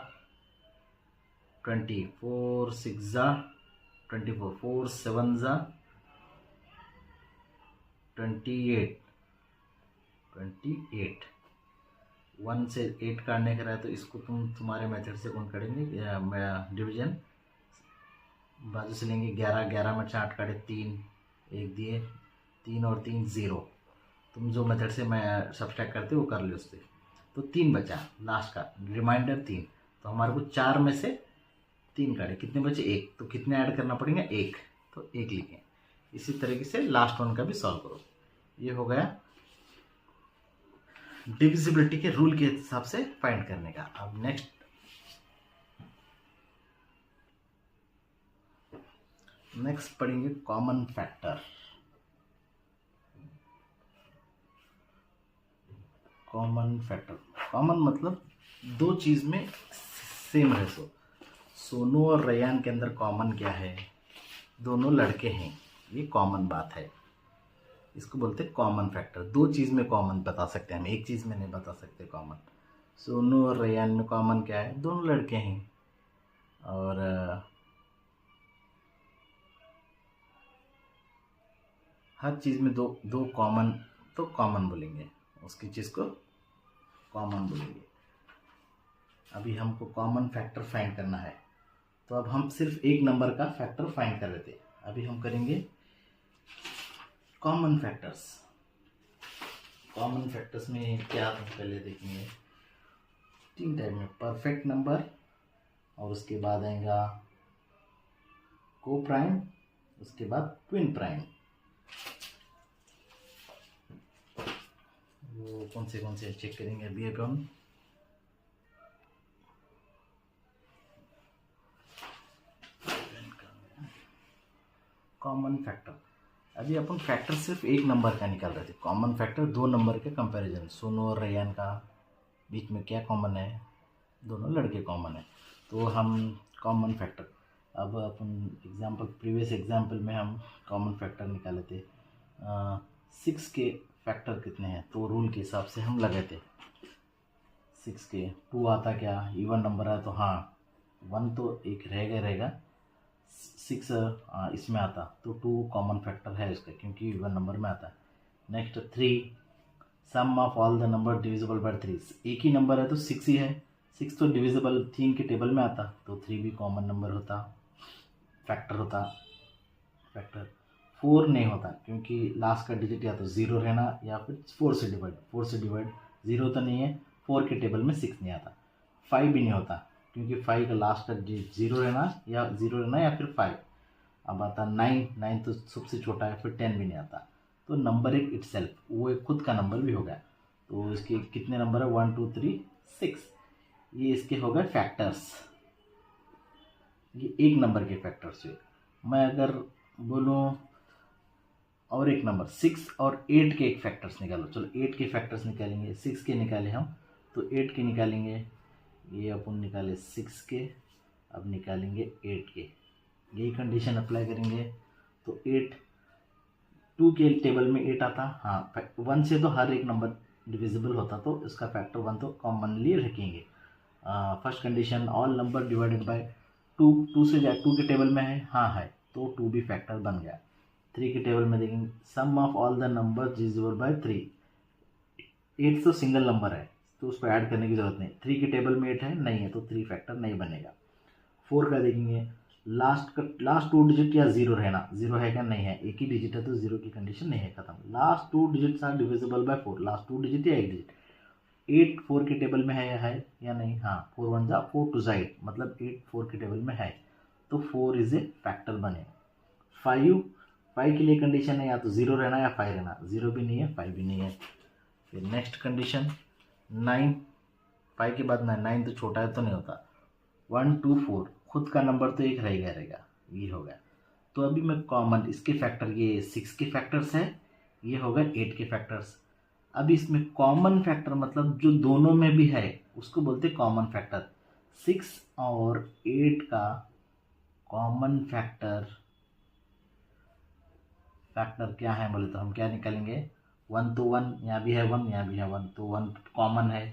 20, 4 6 ज़ा 24, 4 7 ज़ा 28, 1 से 8 काटने का रहा है तो इसको तुम्हारे मेथड से कौन करेंगे डिवीजन, बाजू से लेंगे 11, 11 में 8 काटे 3, 1 दिए 3 और 3 0, तुम जो मेथड से मैं सब्सट्रैक्ट करते हो वो कर लो उससे। तो 3 बचा लास्ट का, रिमाइंडर 3, तो हमारे को 4 में से 3 काटे, कितने बचे 1, तो कितने ऐड करना पड़ेगा 1, तो 1 लिखें। इसी तरीके से लास्ट वन का भी सॉल्व करो। ये हो गया डिविजिबिलिटी के रूल के हिसाब से फाइंड करने का। अब नेक्स्ट पढ़ेंगे कॉमन फैक्टर। कॉमन मतलब दो चीज में सेम है। सोनू और रैयान के अंदर कॉमन क्या है, दोनों लड़के हैं, ये कॉमन बात है, इसको बोलते हैं कॉमन फैक्टर। दो चीज़ में कॉमन बता सकते हैं हम, एक चीज़ में नहीं बता सकते कॉमन। सोनू और रैयान में कॉमन क्या है, दोनों लड़के हैं, और हर चीज़ में दो कॉमन, तो कॉमन बोलेंगे, उसकी चीज़ को कॉमन बोलेंगे। अभी हमको कॉमन फैक्टर फाइंड करना है, तो अब हम सिर्फ एक नंबर का फैक्टर फाइंड कर रहे थे, अभी हम करेंगे कॉमन फैक्टर्स। कॉमन फैक्टर्स में क्या हम पहले देखेंगे, 3 टाइप में, परफेक्ट नंबर, और उसके बाद आएगा को प्राइम, उसके बाद ट्विन प्राइम। वो कौन से चेक करेंगे अभी अपन। कॉमन फैक्टर, अभी अपन फैक्टर सिर्फ एक नंबर का निकाल रहे थे। कॉमन फैक्टर 2 नंबर के कंपैरिजन, सोनू और रैयान का बीच में क्या कॉमन है, दोनों लड़के कॉमन है, तो हम कॉमन फैक्टर। अब अपन एग्जांपल, प्रीवियस एग्जांपल में हम कॉमन फैक्टर निकाले थे, 6 के फैक्टर कितने हैं, तो रूल के हिसाब से हम लगे थे 6 के। 2 आता क्या, इवन नंबर है तो हाँ 1 तो एक रहेगा, 6 इसमें आता, तो 2 कॉमन फैक्टर है इसका, क्योंकि इवन नंबर में आता है। Next 3, sum of all the number divisible by 3, एक ही नंबर है तो 6 ही है, 6 तो डिविजिबल 3 के टेबल में आता, तो 3 भी कॉमन नंबर होता, फैक्टर होता। फैक्टर 4 नहीं होता, क्योंकि लास्ट का डिजिट या तो 0 रहना या फिर 4 से डिवाइड 0 तो नहीं है, 4 के टेबल में 6 नहीं आता। 5 भी नहीं होता, क्योंकि 5 का लास्ट का डिजिट 0 रहना या फिर 5। अब आता 9 तो सबसे छोटा है, फिर 10 भी नहीं आता। तो नंबर एक इटसेल्फ, वो एक खुद का नंबर भी हो गया, तो इसके कितने नंबर है, 1 2 3 6, ये इसके हो गए फैक्टर्स। ये एक नंबर के फैक्टर्स हुए। मैं अगर बोलूँ और एक नंबर 6 और 8 के एक फैक्टर्स निकालो, चलो 8 के फैक्टर्स निकालेंगे, 6 के निकाले हम तो 8 के निकालेंगे, ये अपन निकाले 6 के, अब निकालेंगे 8 के, यही कंडीशन अप्लाई करेंगे। तो 8 2 के टेबल में 8 आता, हाँ 1 से तो हर एक नंबर डिविजिबल होता, तो इसका फैक्टर 1 तो कॉमनली रखेंगे। First condition, all number divided by 2 से 2 के टेबल में है, हाँ है, तो 2 भी फैक्टर बन गया। 3 के टेबल में देखेंगे, sum of all the number divisible by 3, 8 तो सिंगल नंबर है तो उसको ऐड करने की जरूरत नहीं, 3 के टेबल में 8 है, नहीं है, तो 3 फैक्टर नहीं बनेगा। 4 का देखेंगे, लास्ट 2 डिजिट या 0 रहना, 0 है क्या, नहीं है, एक ही डिजिट है तो 0 की कंडीशन नहीं है, खत्म। Last 2 digits are divisible by 4, last 2 digit या एक डिजिट। 8 4 के टेबल में है या नहीं, हाँ 4 1 जा 4 2 जा 8, मतलब 8 4 के टेबल में है, तो 4 इज ए फैक्टर बने। 5 के लिए कंडीशन है या तो 0 रहना या 5 रहना, 0 भी नहीं है 5 भी नहीं है। फिर नेक्स्ट कंडीशन 9, 5 के बाद 9 तो छोटा है तो नहीं होता, 1 2 4, खुद का नंबर तो एक रहेगा, ये हो गया। तो अभी मैं कॉमन इसके फैक्टर, ये 6 के फैक्टर्स है, ये हो गए 8 के फैक्टर्स। अब इसमें कॉमन फैक्टर मतलब जो दोनों में भी है उसको बोलते हैं कॉमन फैक्टर। 6 और 8 का कॉमन फैक्टर क्या है बोले तो हम क्या निकालेंगे, 1 तो 1, यहाँ भी है 1, यहाँ भी है 1, तो 1 कॉमन है,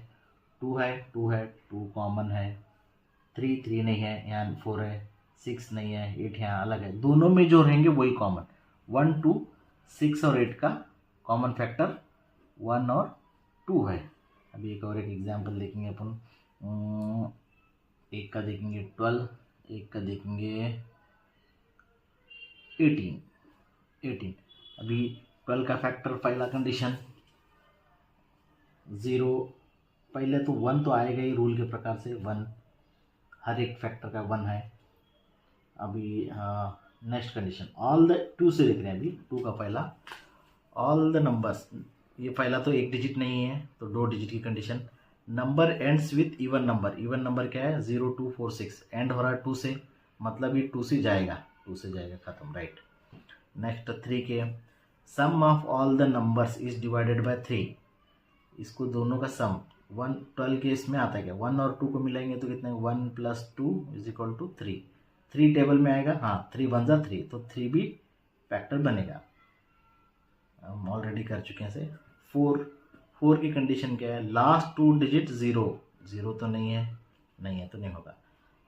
2 है 2 कॉमन है, 3 नहीं है, यहाँ 4 है, 6 नहीं है, 8 यहाँ अलग है, दोनों में जो रहेंगे वही कॉमन। 1 2 6 और 8 का कॉमन फैक्टर 1 और 2 है। अभी एक और एक एग्जाम्पल देखेंगे अपन। एक का देखेंगे 12, एक का देखेंगे 18। अभी 12 का फैक्टर, पहला कंडीशन 0, पहले तो 1 तो आएगा ही रूल के प्रकार से, 1 हर एक फैक्टर का 1 है। अभी नेक्स्ट कंडीशन ऑल द 2 से देख रहे हैं। अभी 2 का पहला ऑल द नंबर्स, ये पहला तो एक डिजिट नहीं है तो 2 डिजिट की condition. Number ends with even number, even number क्या है 0 2 4 6, एंड हो रहा है 2 से, मतलब ये 2 से जाएगा खत्म, राइट। नेक्स्ट 3 के sum of all the numbers is divided by 3, इसको दोनों का सम 1 12 के इसमें आता है क्या, 1 और 2 को मिलाएंगे तो कितने, 1 + 2 = 3, 3 टेबल में आएगा, हाँ 3 1 जा 3, तो 3 भी फैक्टर बनेगा, हम ऑलरेडी कर चुके हैं से। 4 की कंडीशन क्या है, लास्ट 2 डिजिट 0 तो नहीं है तो नहीं होगा।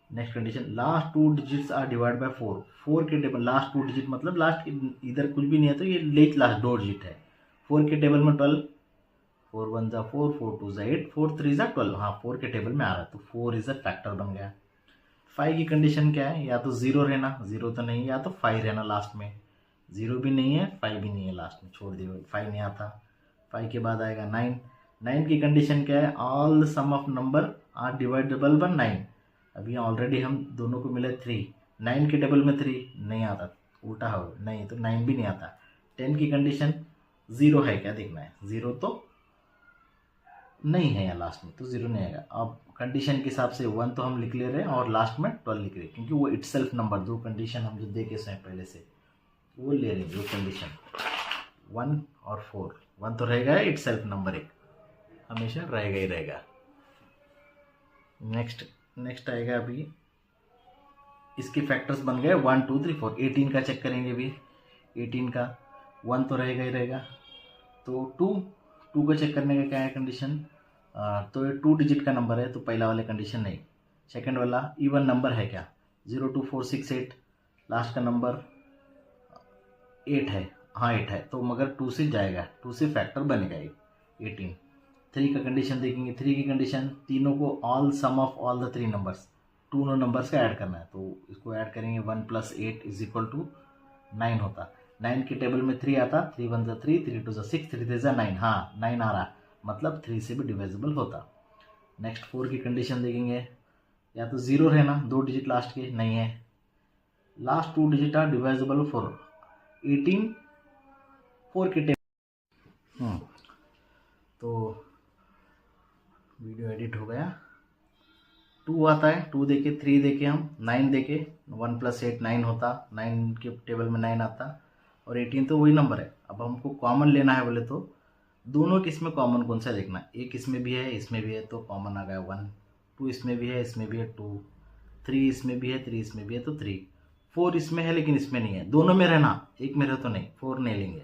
Next condition last 2 digits are divide by 4 के टेबल लास्ट 2 डिजिट मतलब लास्ट इधर कुछ भी नहीं है तो ये लेट लास्ट 2 डिजिट है। 4 के टेबल में 12, 4 1 जा 4, 4 2 जा 8, 4 3 जा 12, हाँ 4 के टेबल में आ रहा है तो 4 इज अ फैक्टर बन गया। 5 की कंडीशन क्या है, या तो 0 रहना, 0 तो नहीं, या तो 5 रहना लास्ट में, 0 भी नहीं है 5 भी नहीं है, लास्ट में छोड़ दिए, 5 नहीं आता। 5 के बाद आएगा 9 की कंडीशन क्या है, all the sum of number are dividable by 9, अभी ऑलरेडी हम दोनों को मिले 3, 9 के टेबल में 3 नहीं आता, उल्टा हो नहीं तो 9 भी नहीं आता। 10 की कंडीशन 0 है क्या देखना है, 0 तो नहीं है यहाँ लास्ट में तो 0 नहीं आएगा। अब कंडीशन के हिसाब से 1 तो हम लिख ले रहे हैं और लास्ट में 12 लिख रहे हैं, क्योंकि वो इटसेल्फ नंबर, दो कंडीशन हम जो देखे हैं पहले से वो ले रहे हैं, जो कंडीशन 1 और 4, 1 तो रहेगा इटसेल्फ नंबर, एक हमेशा रहेगा ही रहेगा। नेक्स्ट आएगा, अभी इसके फैक्टर्स बन गए 1 2 3 4। 18 का चेक करेंगे, अभी 18 का 1 तो रहेगा ही रहेगा, तो 2 को चेक करने का क्या है कंडीशन, तो ये 2 डिजिट का नंबर है तो पहला वाला कंडीशन नहीं। सेकंड वाला इवन नंबर है क्या, 0 2 4 6 8, लास्ट का नंबर 8 है, हाँ 8 है तो मगर 2 से जाएगा, 2 से फैक्टर बनेगा ये 18। 3 का कंडीशन देखेंगे, 3 की कंडीशन तीनों को all sum of all the 3 numbers, 2 numbers का ऐड करना है तो इसको ऐड करेंगे, 1 + 8 = 9 होता। 9 के टेबल में 3 आता, 3 1 जा 3, 3 2 जा 6, 3 3 जा 9, हाँ 9 आ रहा मतलब 3 से भी डिविजिबल होता। नेक्स्ट 4 की कंडीशन देखेंगे, या तो 0 रहना, 2 डिजिट लास्ट के नहीं है, लास्ट 2 डिजिट आर डिविजिबल 4, 18 4 के टेबल। तो वीडियो एडिट हो गया, 2 आता है, 2 देके 3 देके हम 9 देके 1 + 8 9 होता, 9 के टेबल में 9 आता, और 18 तो वही नंबर है। अब हमको कॉमन लेना है बोले तो दोनों किसमें कॉमन कौन सा देखना, एक इसमें भी है इसमें भी है तो कॉमन आ गया 1, 2 इसमें भी है इसमें भी है 2, 3 इसमें भी है 3 इसमें भी है तो 3, 4 इसमें है लेकिन इसमें नहीं है, दोनों में रहना, एक में रहे तो नहीं, 4 नहीं लेंगे,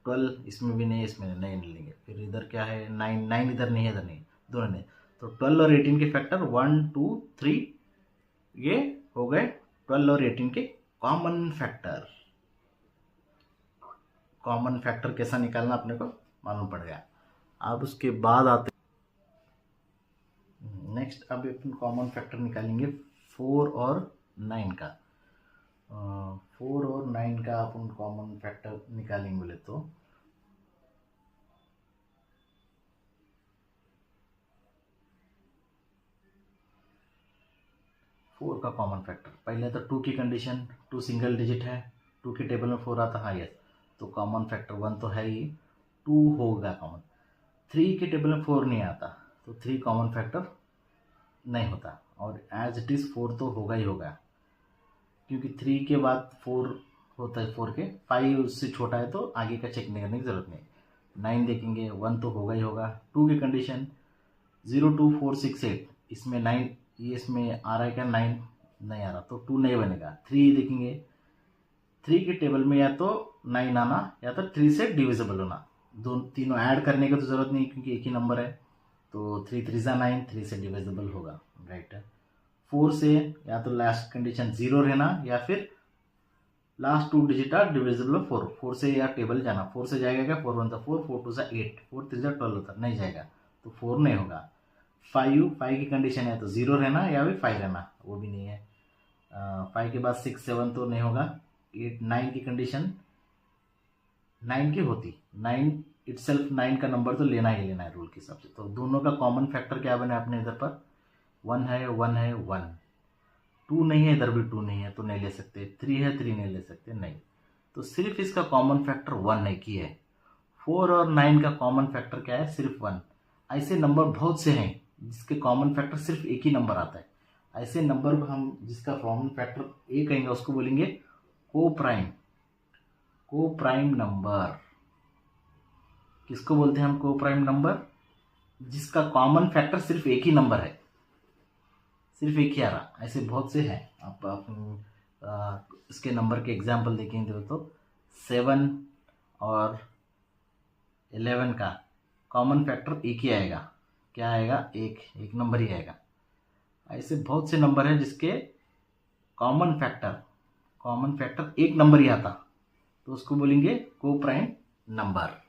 12 इसमें भी नहीं इसमें नहीं लेंगे, फिर इधर क्या है 9 इधर नहीं है इधर नहीं, दोनों नहीं, तो 12 और 18 के फैक्टर 1 2 3 ये हो गए 12 और 18 के कॉमन फैक्टर। कॉमन फैक्टर कैसा निकालना अपने को मालूम पड़ गया। अब उसके बाद आते नेक्स्ट, अब अपन कॉमन फैक्टर निकालेंगे 4 और 9 का। 4 और 9 का अपन कॉमन फैक्टर निकालेंगे बोले तो फोर का कॉमन फैक्टर, पहले तो 2 की कंडीशन, 2 सिंगल डिजिट है, 2 के टेबल में 4 आता, हाँ यस, तो कॉमन फैक्टर 1 तो है ही, 2 होगा कॉमन। 3 के टेबल में 4 नहीं आता तो 3 कॉमन फैक्टर नहीं होता, और एज इट इज़ 4 तो होगा ही होगा, क्योंकि 3 के बाद 4 होता है, 4 के 5 उससे छोटा है तो आगे का चेक नहीं करने की ज़रूरत नहीं। 9 देखेंगे, 1 तो होगा ही होगा। 2 की कंडीशन 0 2 4 6 8, इसमें 9, ये इसमें आ रहा है क्या, 9 नहीं आ रहा तो 2 नहीं बनेगा। 3 देखेंगे, 3 के टेबल में या तो 9 आना या तो 3 से डिविजिबल होना, तीनों ऐड करने की तो ज़रूरत नहीं क्योंकि एक ही नंबर है, तो 3 3 9, 3 से डिविजिबल होगा, राइट है। 4 से या तो लास्ट कंडीशन 0 रहना या फिर लास्ट 2 डिजिट आर डिविजिबल 4, 4 से या टेबल जाना, 4 से जाएगा क्या, 4 1 सा 4, 4 2 सा 8, 4 3 सा 12 होता, नहीं जाएगा तो 4 नहीं होगा। 5 की कंडीशन है तो 0 रहना या फिर 5 रहना, वो भी नहीं है। 5 के बाद 6 7 तो नहीं होगा। 8 9 की कंडीशन 9 की होती, 9 इटसेल्फ 9 का नंबर तो लेना ही लेना है रूल के हिसाब से। तो दोनों का कॉमन फैक्टर क्या बने अपने इधर पर, 1 है 1 है 1, 2 नहीं है, इधर भी 2 नहीं है तो नहीं ले सकते, 3 है 3 नहीं ले सकते, नहीं। तो सिर्फ इसका कॉमन फैक्टर 1 एक ही है। 4 और 9 का कॉमन फैक्टर क्या है, सिर्फ 1। ऐसे नंबर बहुत से हैं जिसके कॉमन फैक्टर सिर्फ एक ही नंबर आता है। ऐसे नंबर को हम जिसका कॉमन फैक्टर ए कहेंगे उसको बोलेंगे को प्राइम। को प्राइम नंबर किसको बोलते हैं हम, को प्राइम नंबर जिसका कॉमन फैक्टर सिर्फ एक ही नंबर है, सिर्फ एक ही आ रहा। ऐसे बहुत से हैं, आप इसके नंबर के एग्जाम्पल देखेंगे तो 7 और 11 का कॉमन फैक्टर एक ही आएगा, क्या आएगा, एक नंबर ही आएगा। ऐसे बहुत से नंबर हैं जिसके कॉमन फैक्टर एक नंबर ही आता, तो उसको बोलेंगे को प्राइम नंबर।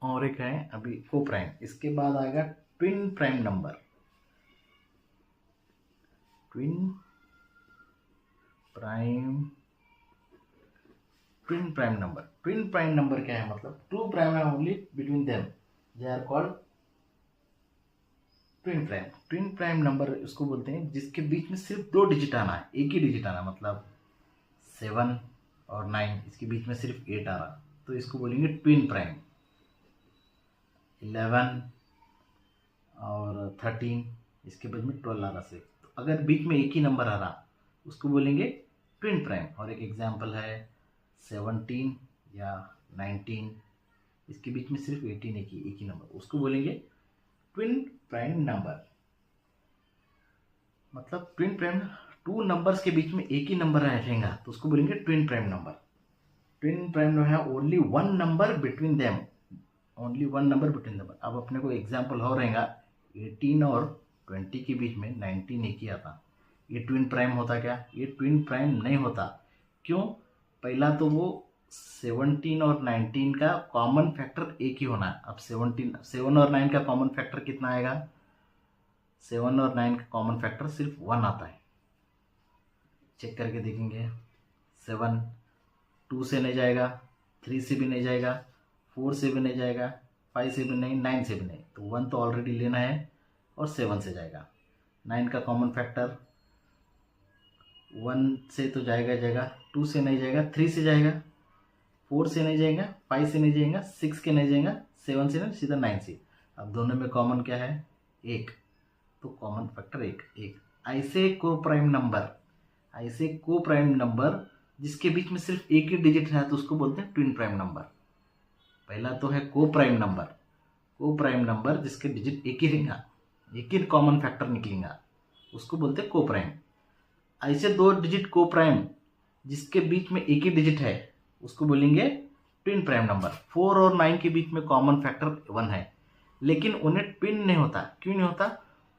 और एक है अभी को प्राइम, इसके बाद आएगा twin prime number. Twin prime number क्या है, मतलब 2 प्राइम है only between them, they are called twin prime number उसको बोलते हैं जिसके बीच में सिर्फ 2 डिजिट आना है, एक ही डिजिट आना, मतलब 7 और 9 इसके बीच में सिर्फ 8 आ रहा, तो इसको बोलेंगे ट्विन प्राइम। 11 और 13 इसके बीच में 12 आ रहा से, तो अगर बीच में एक ही नंबर आ रहा उसको बोलेंगे ट्विन प्राइम। और एक एग्जांपल है 17 या 19, इसके बीच में सिर्फ 18 एक ही नंबर, उसको बोलेंगे ट्विन प्राइम नंबर। मतलब ट्विन प्राइम 2 नंबर्स के बीच में एक ही नंबर रहेगा तो उसको बोलेंगे twin prime number. Twin prime है ओनली 1 नंबर बिटवीन देम, अब अपने को एग्जाम्पल हो रहेगा 18 और 20 के बीच में 19 एक ही आता, ये ट्विन प्राइम होता क्या, ये ट्विन प्राइम नहीं होता। क्यों, पहला तो वो 17 और 19 का कॉमन फैक्टर एक ही होना है। अब 7 और 9 का कॉमन फैक्टर कितना आएगा, 7 और 9 का कॉमन फैक्टर सिर्फ 1 आता है, चेक करके देखेंगे। 7 2 से नहीं जाएगा, 3 से भी नहीं जाएगा, 4 से भी नहीं जाएगा, 5 से भी नहीं, 9 से भी नहीं, तो 1 तो ऑलरेडी लेना है और 7 से जाएगा। 9 का कॉमन फैक्टर 1 से तो जाएगा, 2 से नहीं जाएगा, 3 से जाएगा, 4 से नहीं जाएगा, 5 से नहीं जाएगा, 6 के नहीं जाएगा, 7 से नहीं, सीधा 9 से। अब दोनों में कॉमन क्या है, 1, तो कॉमन फैक्टर 1। ऐसे को प्राइम नंबर जिसके बीच में सिर्फ एक ही डिजिट है तो उसको बोलते हैं ट्विन प्राइम नंबर। पहला तो है को प्राइम नंबर जिसके डिजिट एक ही रहेगा, एक ही कॉमन फैक्टर निकलेगा, उसको बोलते हैं को प्राइम। ऐसे 2 डिजिट को प्राइम जिसके बीच में एक ही डिजिट है उसको बोलेंगे ट्विन प्राइम नंबर। 4 और 9 के बीच में कॉमन फैक्टर 1 है, लेकिन उन्हें ट्विन नहीं होता। क्यों नहीं होता,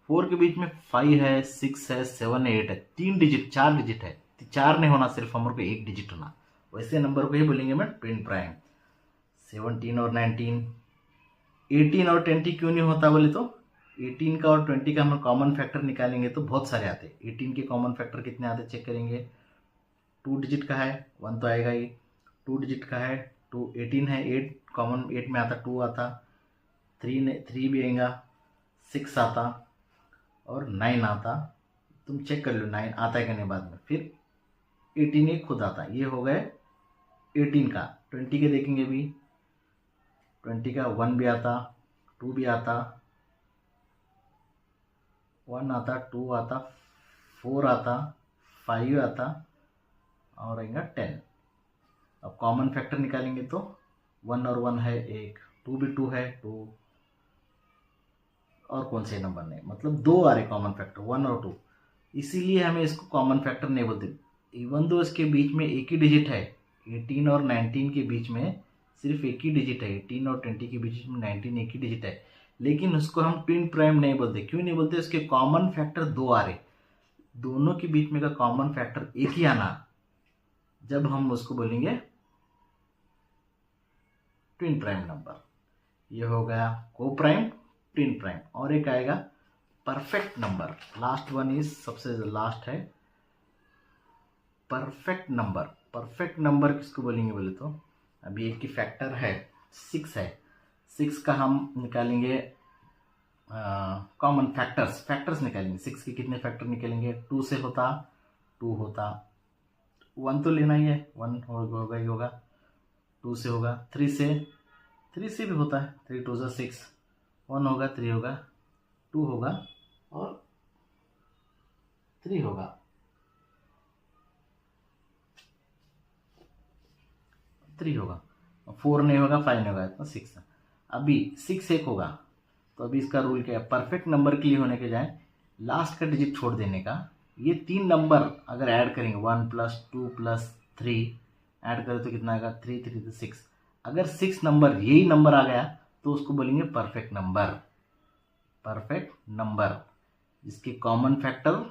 4 के बीच में 5 है, 6 है, 7 है, 8 है, 4 डिजिट है, 4 नहीं होना, सिर्फ हमारे को एक डिजिट होना, वैसे नंबर को ही बोलेंगे मैं ट्विन प्राइम। 17 और 19, 18 और 20 क्यों नहीं होता बोले तो 18 का और 20 का हम कॉमन फैक्टर निकालेंगे तो बहुत सारे आते हैं। 18 के कॉमन फैक्टर कितने आते चेक करेंगे, 2 डिजिट का है 1 तो आएगा ही, 2 डिजिट का है 2, 18 है 8 कॉमन, 8 में आता 2 आता, 3 भी आएगा, 6 आता और 9 आता। तुम चेक कर लो 9 आता है कि नहीं बाद में। फिर 18 ही खुद आता, ये हो गए 18 का। 20 के देखेंगे भी 20 का 1 भी आता, 2 भी आता, 1 आता, 2 आता, 4 आता, 5 आता और आएगा 10। अब कॉमन फैक्टर निकालेंगे तो 1 और 1 है 1, 2 भी 2 है 2, और कौन से नंबर नहीं, मतलब 2 आ रहे कॉमन फैक्टर 1 और 2, इसीलिए हमें इसको कॉमन फैक्टर नहीं बोलते। इवन दो इसके बीच में एक ही डिजिट है, 18 और 19 के बीच में सिर्फ एक ही डिजिट है, 18 और 20 के बीच में 19 एक ही डिजिट है, लेकिन उसको हम ट्विन प्राइम नहीं बोलते। क्यों नहीं बोलते? उसके कॉमन फैक्टर 2 आ रहे, दोनों के बीच में का कॉमन फैक्टर एक ही आना, जब हम उसको बोलेंगे ट्विन प्राइम नंबर। ये हो गया को प्राइम, ट्विन प्राइम। और एक आएगा perfect number, last one is सबसे लास्ट है परफेक्ट नंबर। परफेक्ट नंबर किसको बोलेंगे बोले तो, अभी एक की फैक्टर है 6 है, 6 का हम निकालेंगे कॉमन फैक्टर्स निकालेंगे। 6 के कितने फैक्टर निकालेंगे? 2 से होता 2 होता, 1 तो लेना ही है, 1 होगा ही होगा, 2 से होगा, 3 से भी होता है, 3 2 6, 1 होगा, 3 होगा, 2 होगा और 3 होगा, 3 होगा, 4 नहीं होगा, 5 नहीं होगा, तो 6। अभी 6 एक होगा, तो अभी इसका रूल क्या है? परफेक्ट नंबर के लिए होने के जाए लास्ट का डिजिट छोड़ देने का। ये 3 नंबर अगर ऐड करेंगे 1 + 2 + 3 ऐड करें तो कितना आएगा? 3 3 6। अगर 6 नंबर यही नंबर आ गया तो उसको बोलेंगे परफेक्ट नंबर। परफेक्ट नंबर जिसके कॉमन फैक्टर,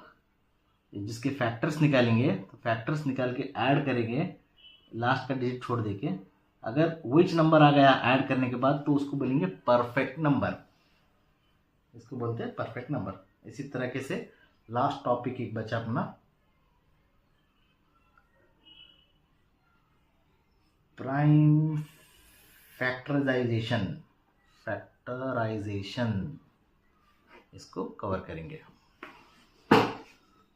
जिसके फैक्टर्स निकालेंगे, तो फैक्टर्स निकाल के ऐड करेंगे लास्ट का डिजिट छोड़ देके, अगर विच नंबर आ गया ऐड करने के बाद तो उसको बोलेंगे परफेक्ट नंबर, इसको बोलते हैं परफेक्ट नंबर। इसी तरीके से लास्ट टॉपिक एक बचा अपना प्राइम फैक्टराइजेशन, इसको कवर करेंगे।